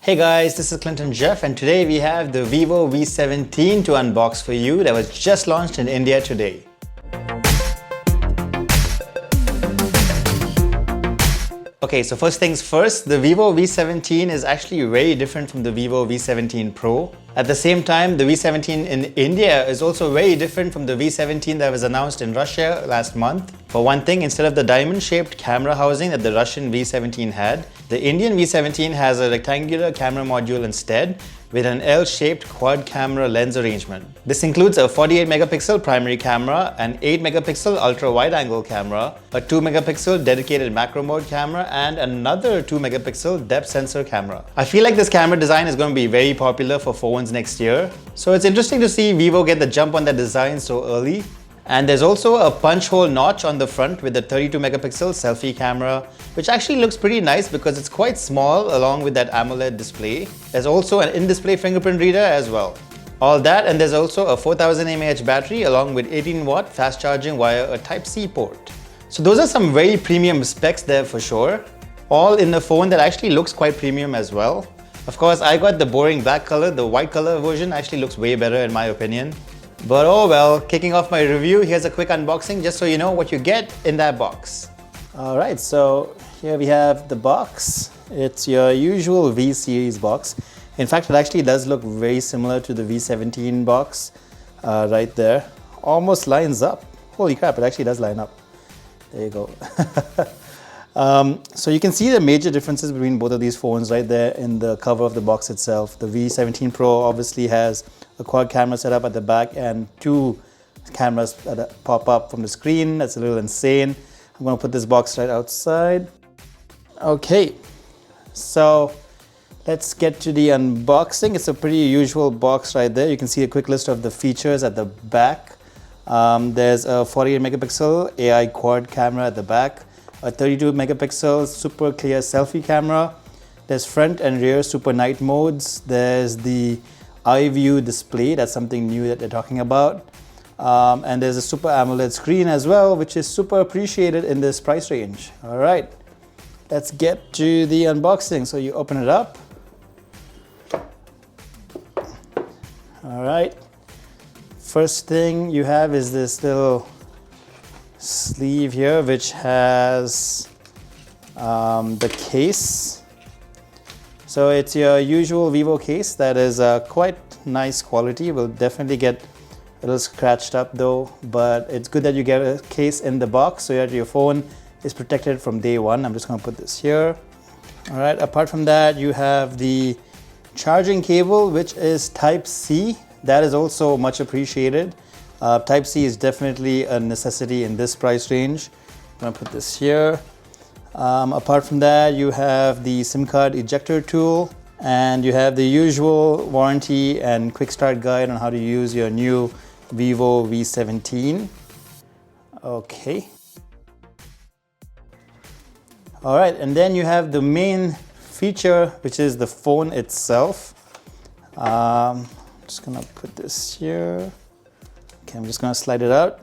Hey guys, this is Clinton Jeff and today we have the Vivo V17 to unbox for you that was just launched in India today. Okay, so first things first, the Vivo V17 is actually very different from the Vivo V17 Pro. At the same time, the V17 in India is also very different from the V17 that was announced in Russia last month. For one thing, instead of the diamond-shaped camera housing that the Russian V17 had, the Indian V17 has a rectangular camera module instead, with an L-shaped quad camera lens arrangement. This includes a 48 megapixel primary camera, an 8 megapixel ultra wide angle camera, a 2 megapixel dedicated macro mode camera, and another 2 megapixel depth sensor camera. I feel like this camera design is going to be very popular for phones next year. So it's interesting to see Vivo get the jump on that design so early. And there's also a punch hole notch on the front with the 32 megapixel selfie camera, which actually looks pretty nice because it's quite small along with that AMOLED display. There's also an in-display fingerprint reader as well. All that, and there's also a 4000 mAh battery along with 18 watt fast charging via a Type-C port. So those are some very premium specs there for sure. All in a phone that actually looks quite premium as well. Of course, I got the boring black color. The white color version actually looks way better in my opinion. But oh well, kicking off my review, here's a quick unboxing just so you know what you get in that box. Alright, so here we have the box. It's your usual V series box. In fact, it actually does look very similar to the V17 box right there. Almost lines up. Holy crap, it actually does line up. There you go. So you can see the major differences between both of these phones right there in the cover of the box itself. The V17 Pro obviously has a quad camera setup at the back and two cameras that pop up from the screen. That's a little insane. I'm going to put this box right outside. Okay, so let's get to the unboxing. It's a pretty usual box right there. You can see a quick list of the features at the back. There's a 48 megapixel AI quad camera at the back, a 32 megapixel super clear selfie camera. There's front and rear super night modes. There's the iView display, that's something new that they're talking about. And there's a super AMOLED screen as well, which is super appreciated in this price range. All right, let's get to the unboxing. So you open it up. All right, first thing you have is this little sleeve here, which has the case. So it's your usual Vivo case that is quite nice quality. Will definitely get a little scratched up though, but it's good that you get a case in the box so that your phone is protected from day one. I'm just going to put this here. All right, apart from that, you have the charging cable, which is Type-C. That is also much appreciated. Type-C is definitely a necessity in this price range. I'm going to put this here. Apart from that, you have the SIM card ejector tool, and you have the usual warranty and quick start guide on how to use your new Vivo V17. Okay. All right, and then you have the main feature, which is the phone itself. I'm just gonna put this here. Okay, I'm just gonna slide it out.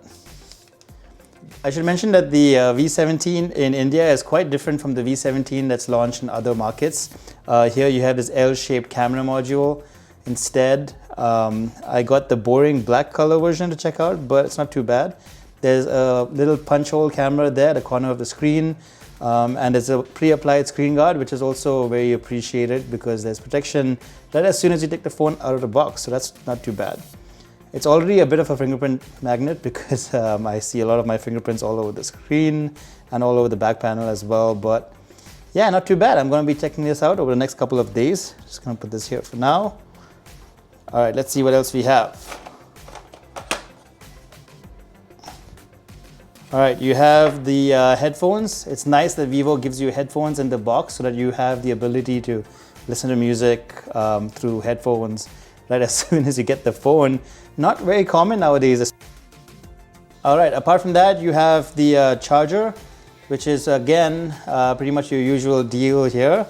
I should mention that the V17 in India is quite different from the V17 that's launched in other markets. Here you have this L-shaped camera module. Instead, I got the boring black color version to check out, but it's not too bad. There's a little punch hole camera there at the corner of the screen, and there's a pre-applied screen guard, which is also very appreciated because there's protection right as soon as you take the phone out of the box, so that's not too bad. It's already a bit of a fingerprint magnet because I see a lot of my fingerprints all over the screen and all over the back panel as well. But yeah, not too bad. I'm going to be checking this out over the next couple of days. Just going to put this here for now. All right, let's see what else we have. All right, you have the headphones. It's nice that Vivo gives you headphones in the box so that you have the ability to listen to music through headphones right as soon as you get the phone. Not very common nowadays. All right, apart from that, you have the charger, which is again pretty much your usual deal here.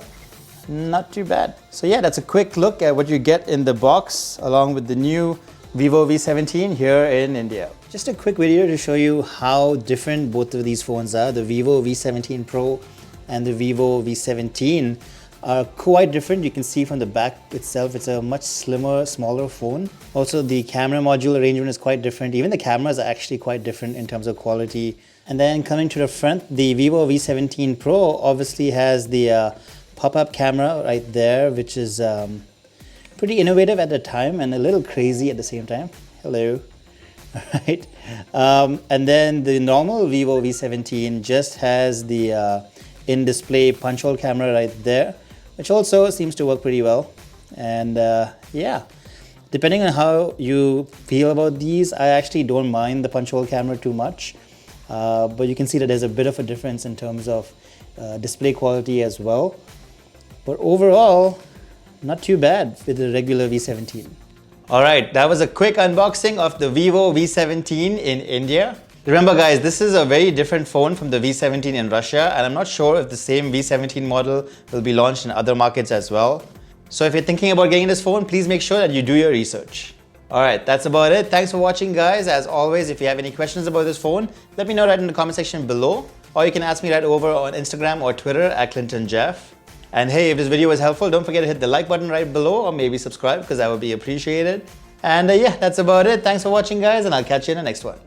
Not too bad. So yeah, that's a quick look at what you get in the box along with the new Vivo V17 here in India. Just a quick video to show you how different both of these phones are, the Vivo V17 Pro and the Vivo V17. are quite different. You can see from the back itself, it's a much slimmer, smaller phone. Also, the camera module arrangement is quite different. Even the cameras are actually quite different in terms of quality. And then coming to the front, the Vivo V17 Pro obviously has the pop-up camera right there, which is pretty innovative at the time and a little crazy at the same time. Hello. Right. And then the normal Vivo V17 just has the in-display punch hole camera right there, which also seems to work pretty well. And yeah, depending on how you feel about these, I actually don't mind the punch hole camera too much. But you can see that there's a bit of a difference in terms of display quality as well. But overall, not too bad with the regular V17. Alright, that was a quick unboxing of the Vivo V17 in India. Remember guys, this is a very different phone from the V17 in Russia, and I'm not sure if the same V17 model will be launched in other markets as well. So if you're thinking about getting this phone, please make sure that you do your research. Alright, that's about it. Thanks for watching guys. As always, if you have any questions about this phone, let me know right in the comment section below, or you can ask me right over on Instagram or Twitter at ClintonJeff. And hey, if this video was helpful, don't forget to hit the like button right below, or maybe subscribe because that would be appreciated. And yeah, that's about it. Thanks for watching guys, and I'll catch you in the next one.